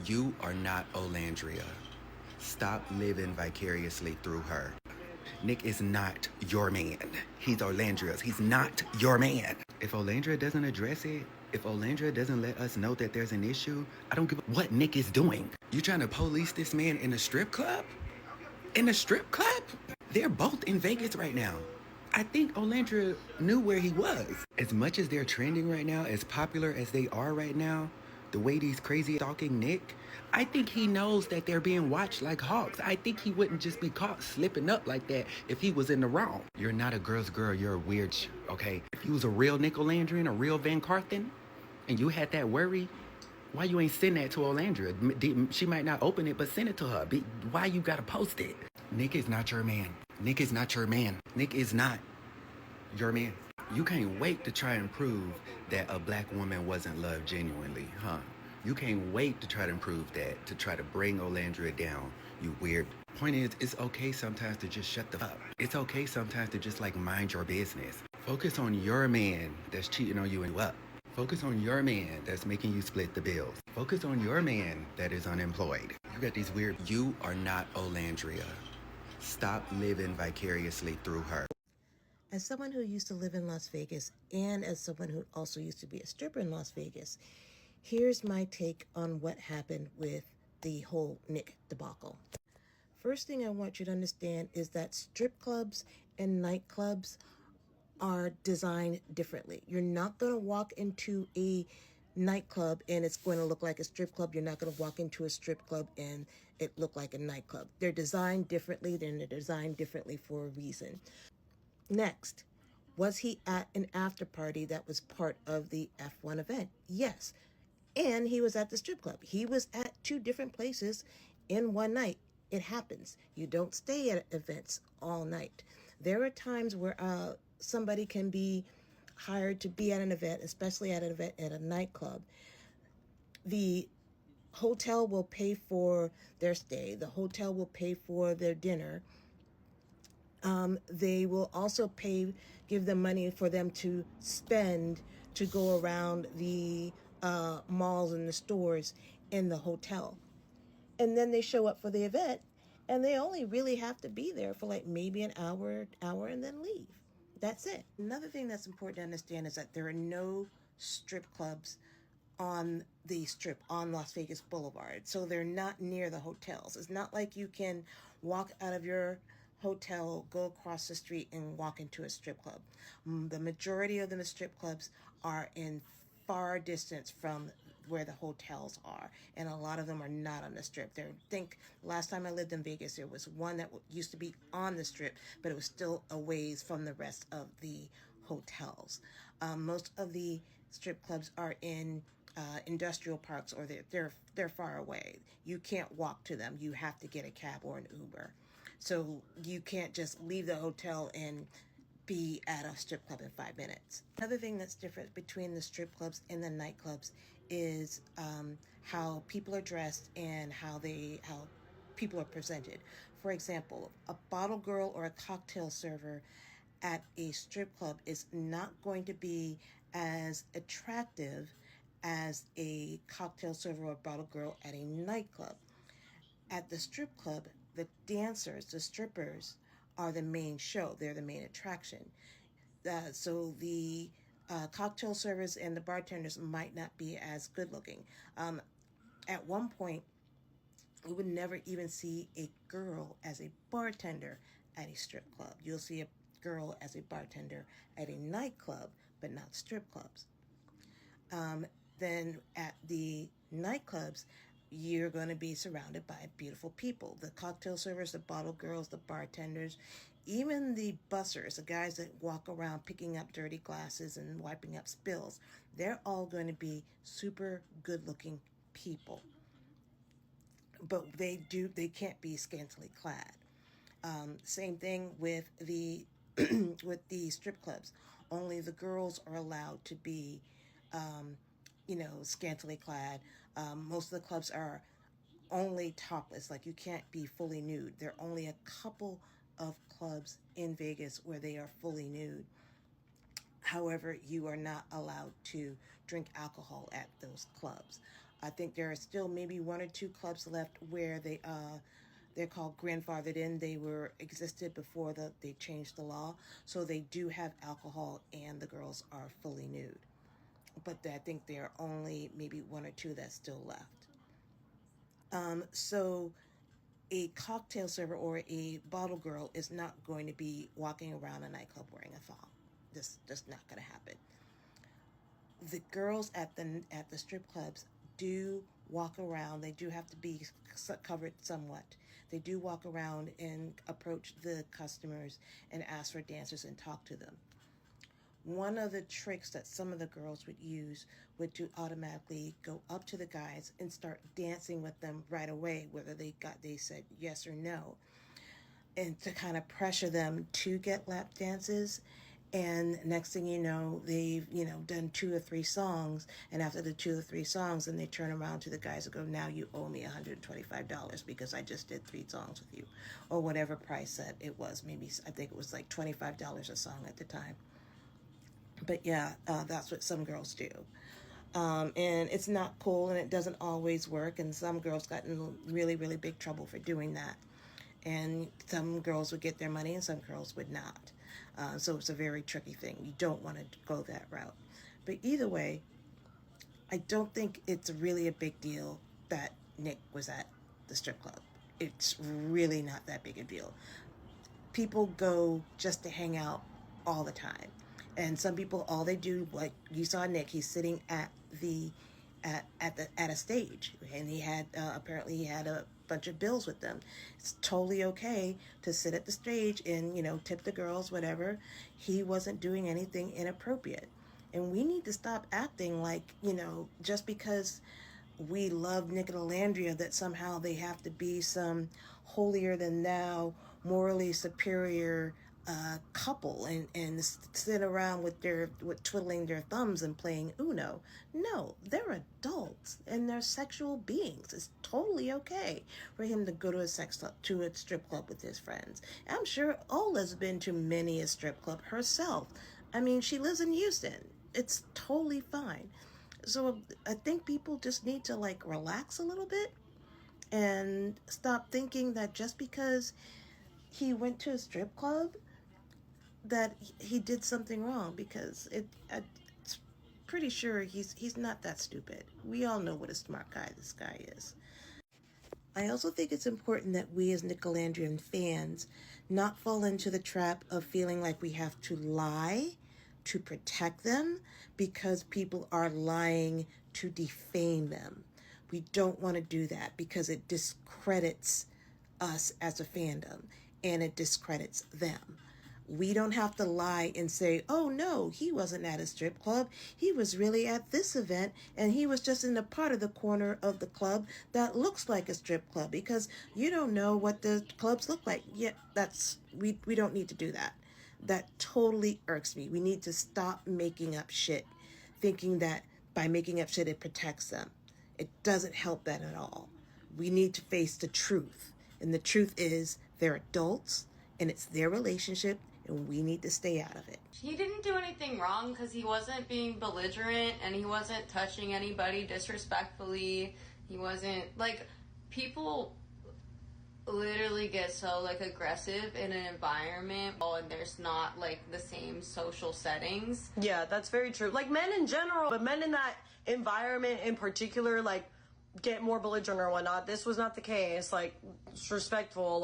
You are not Olandria. Stop living vicariously through her. Nick is not your man. He's Olandria's. He's not your man. If Olandria doesn't address it, if Olandria doesn't let us know that there's an issue, I don't give a what Nick is doing. You trying to police this man in a strip club? In a strip club? They're both in Vegas right now. I think Olandria knew where he was. As much as they're trending right now, as popular as they are right now, the way these crazy stalking Nick, I think he knows that they're being watched like hawks. I think he wouldn't just be caught slipping up like that if he was in the wrong. You're not a girl's girl, you're a weird okay? If you was a real Nicolandrian, a real Van Carthen, and you had that worry, why you ain't send that to Olandria? She might not open it, but send it to her. Why you gotta post it? Nick is not your man. Nick is not your man. Nick is not your man. You can't wait to try and prove that a black woman wasn't loved genuinely, huh? You can't wait to try to prove that, to try to bring Olandria down, you weird. Point is, it's okay sometimes to just shut the fuck up. It's okay sometimes to just like mind your business. Focus on your man that's cheating on you and you up. Focus on your man that's making you split the bills. Focus on your man that is unemployed. You got these weird, you are not Olandria. Stop living vicariously through her. As someone who used to live in Las Vegas and as someone who also used to be a stripper in Las Vegas, here's my take on what happened with the whole Nick debacle. First thing I want you to understand is that strip clubs and nightclubs are designed differently. You're not going to walk into a nightclub and it's going to look like a strip club. You're not going to walk into a strip club and it look like a nightclub. They're designed differently, and they're designed differently for a reason. Next, was he at an after party that was part of the F1 event? Yes. And he was at the strip club. He was at two different places in one night. It happens. You don't stay at events all night. There are times where somebody can be hired to be at an event, especially at an event at a nightclub. The hotel will pay for their stay. The hotel will pay for their dinner. They will also give them money for them to spend to go around the malls and the stores in the hotel. And then they show up for the event, and they only really have to be there for like maybe an hour and then leave. That's it. Another thing that's important to understand is that there are no strip clubs on the strip on Las Vegas Boulevard. So they're not near the hotels. It's not like you can walk out of your hotel, go across the street, and walk into a strip club. The majority of the strip clubs are in far distance from where the hotels are, and a lot of them are not on the strip. I think last time I lived in Vegas, there was one that used to be on the strip, but it was still a ways from the rest of the hotels. Most of the strip clubs are in industrial parks, or they're far away. You can't walk to them. You have to get a cab or an Uber. So you can't just leave the hotel and be at a strip club in 5 minutes. Another thing that's different between the strip clubs and the nightclubs is how people are dressed and how people are presented. For example, a bottle girl or a cocktail server at a strip club is not going to be as attractive as a cocktail server or bottle girl at a nightclub. At the strip club, the dancers, the strippers, are the main show. They're the main attraction. So the cocktail servers and the bartenders might not be as good looking. At one point, we would never even see a girl as a bartender at a strip club. You'll see a girl as a bartender at a nightclub, but not strip clubs. Then at the nightclubs, you're going to be surrounded by beautiful people. The cocktail servers, the bottle girls, the bartenders, even the bussers, the guys that walk around picking up dirty glasses and wiping up spills. They're all going to be super good-looking people. But they can't be scantily clad. Same thing with the with the strip clubs. Only the girls are allowed to be scantily clad. Most of the clubs are only topless, like you can't be fully nude. There are only a couple of clubs in Vegas where they are fully nude. However, you are not allowed to drink alcohol at those clubs. I think there are still maybe 1 or 2 clubs left where they're called grandfathered in. They were existed before they changed the law, so they do have alcohol and the girls are fully nude. But I think there are only maybe 1 or 2 that's still left. So a cocktail server or a bottle girl is not going to be walking around a nightclub wearing a thong. This just not going to happen. The girls at the strip clubs do walk around. They do have to be covered somewhat. They do walk around and approach the customers and ask for dancers and talk to them. One of the tricks that some of the girls would use would to automatically go up to the guys and start dancing with them right away, whether they said yes or no, and to kind of pressure them to get lap dances. And next thing you know, they've, done 2 or 3 songs. And after the 2 or 3 songs, then they turn around to the guys and go, now you owe me $125 because I just did 3 songs with you. Or whatever price that it was. Maybe, I think it was like $25 a song at the time. But yeah, that's what some girls do. And it's not cool and it doesn't always work. And some girls got in really, really big trouble for doing that. And some girls would get their money and some girls would not. So it's a very tricky thing. You don't want to go that route. But either way, I don't think it's really a big deal that Nick was at the strip club. It's really not that big a deal. People go just to hang out all the time. And some people, all they do, like you saw Nick, he's sitting at a stage, and he had apparently he had a bunch of bills with them. It's totally okay to sit at the stage and tip the girls, whatever. He wasn't doing anything inappropriate, and we need to stop acting like just because we love Nicolandria that somehow they have to be some holier than thou, morally superior couple and sit around with twiddling their thumbs and playing Uno. No, they're adults and they're sexual beings. It's totally okay for him to go to a strip club with his friends. I'm sure Ola's been to many a strip club herself. I mean, she lives in Houston. It's totally fine. So I think people just need to relax a little bit and stop thinking that just because he went to a strip club that he did something wrong, because it's pretty sure he's not that stupid. We all know what a smart guy this guy is. I also think it's important that we as Nicolandrian fans not fall into the trap of feeling like we have to lie to protect them because people are lying to defame them. We don't want to do that because it discredits us as a fandom and it discredits them. We don't have to lie and say, oh no, he wasn't at a strip club. He was really at this event and he was just in a part of the corner of the club that looks like a strip club, because you don't know what the clubs look like. Yeah, we don't need to do that. That totally irks me. We need to stop making up shit, thinking that by making up shit it protects them. It doesn't help that at all. We need to face the truth. And the truth is they're adults and it's their relationship, and we need to stay out of it. He didn't do anything wrong because he wasn't being belligerent and he wasn't touching anybody disrespectfully. He wasn't, people literally get so, aggressive in an environment and there's not, the same social settings. Yeah, that's very true. Men in general, but men in that environment in particular, get more belligerent or whatnot. This was not the case. It's respectful.